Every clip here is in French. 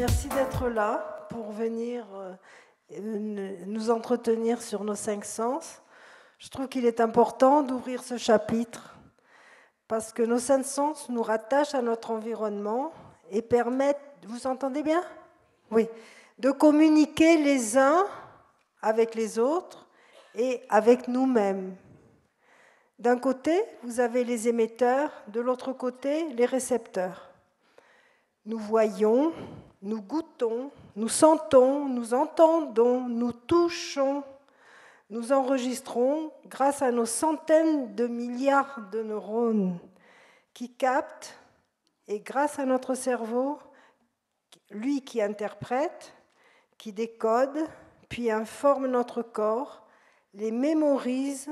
Merci d'être là pour venir nous entretenir sur nos 5 sens. Je trouve qu'il est important d'ouvrir ce chapitre parce que nos 5 sens nous rattachent à notre environnement et permettent, vous entendez bien? Oui, de communiquer les uns avec les autres et avec nous-mêmes. D'un côté, vous avez les émetteurs, de l'autre côté, les récepteurs. Nous voyons, nous goûtons, nous sentons, nous entendons, nous touchons, nous enregistrons grâce à nos centaines de milliards de neurones qui captent, et grâce à notre cerveau, lui qui interprète, qui décode, puis informe notre corps, les mémorise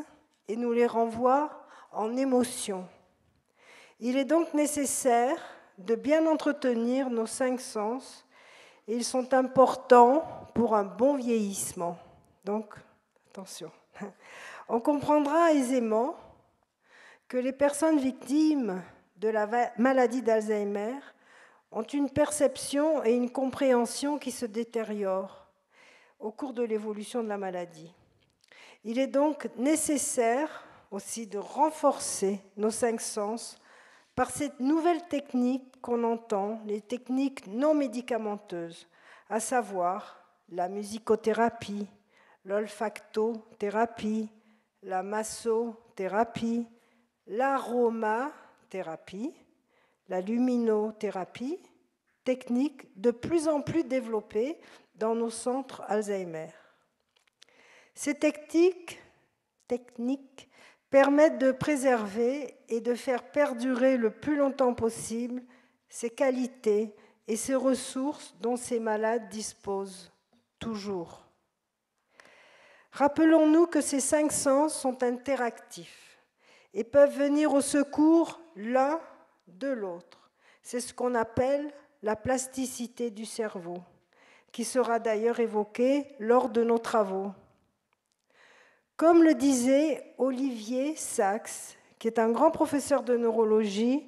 et nous les renvoie en émotions. Il est donc nécessaire de bien entretenir nos 5 sens, et ils sont importants pour un bon vieillissement. Donc, attention. On comprendra aisément que les personnes victimes de la maladie d'Alzheimer ont une perception et une compréhension qui se détériorent au cours de l'évolution de la maladie. Il est donc nécessaire aussi de renforcer nos 5 sens par cette nouvelle technique qu'on entend, les techniques non médicamenteuses, à savoir la musicothérapie, l'olfactothérapie, la massothérapie, l'aromathérapie, la luminothérapie, techniques de plus en plus développées dans nos centres Alzheimer. Ces techniques permettent de préserver et de faire perdurer le plus longtemps possible ces qualités et ces ressources dont ces malades disposent toujours. Rappelons-nous que ces 5 sens sont interactifs et peuvent venir au secours l'un de l'autre. C'est ce qu'on appelle la plasticité du cerveau, qui sera d'ailleurs évoquée lors de nos travaux. Comme le disait Olivier Sacks, qui est un grand professeur de neurologie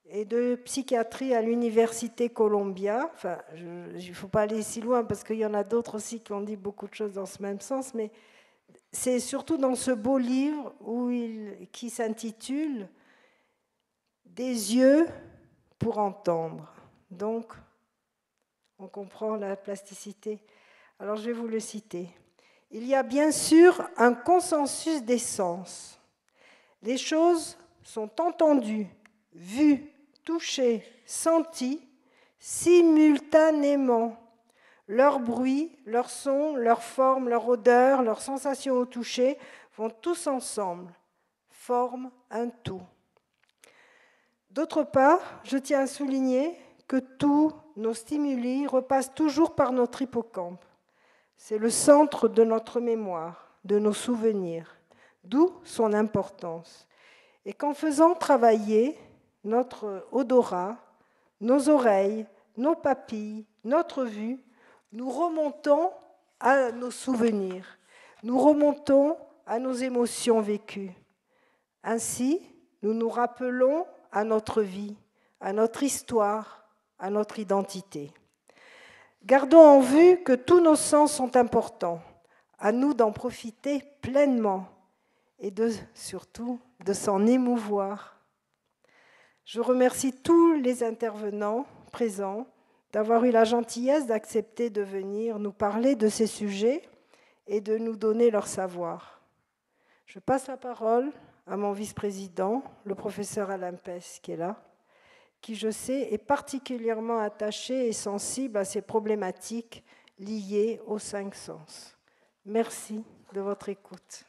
et de psychiatrie à l'Université Columbia, enfin, il ne faut pas aller si loin parce qu'il y en a d'autres aussi qui ont dit beaucoup de choses dans ce même sens, mais c'est surtout dans ce beau livre qui s'intitule « Des yeux pour entendre ». Donc, on comprend la plasticité. Alors, je vais vous le citer. Il y a bien sûr un consensus des sens. Les choses sont entendues, vues, touchées, senties simultanément. Leur bruit, leur son, leur forme, leur odeur, leurs sensations au toucher vont tous ensemble, forment un tout. D'autre part, je tiens à souligner que tous nos stimuli repassent toujours par notre hippocampe. C'est le centre de notre mémoire, de nos souvenirs, d'où son importance. Et qu'en faisant travailler notre odorat, nos oreilles, nos papilles, notre vue, nous remontons à nos souvenirs, nous remontons à nos émotions vécues. Ainsi, nous nous rappelons à notre vie, à notre histoire, à notre identité. Gardons en vue que tous nos sens sont importants, à nous d'en profiter pleinement et surtout de s'en émouvoir. Je remercie tous les intervenants présents d'avoir eu la gentillesse d'accepter de venir nous parler de ces sujets et de nous donner leur savoir. Je passe la parole à mon vice-président, le professeur Alain Pes, qui est là, qui, je sais, est particulièrement attaché et sensible à ces problématiques liées aux 5 sens. Merci de votre écoute.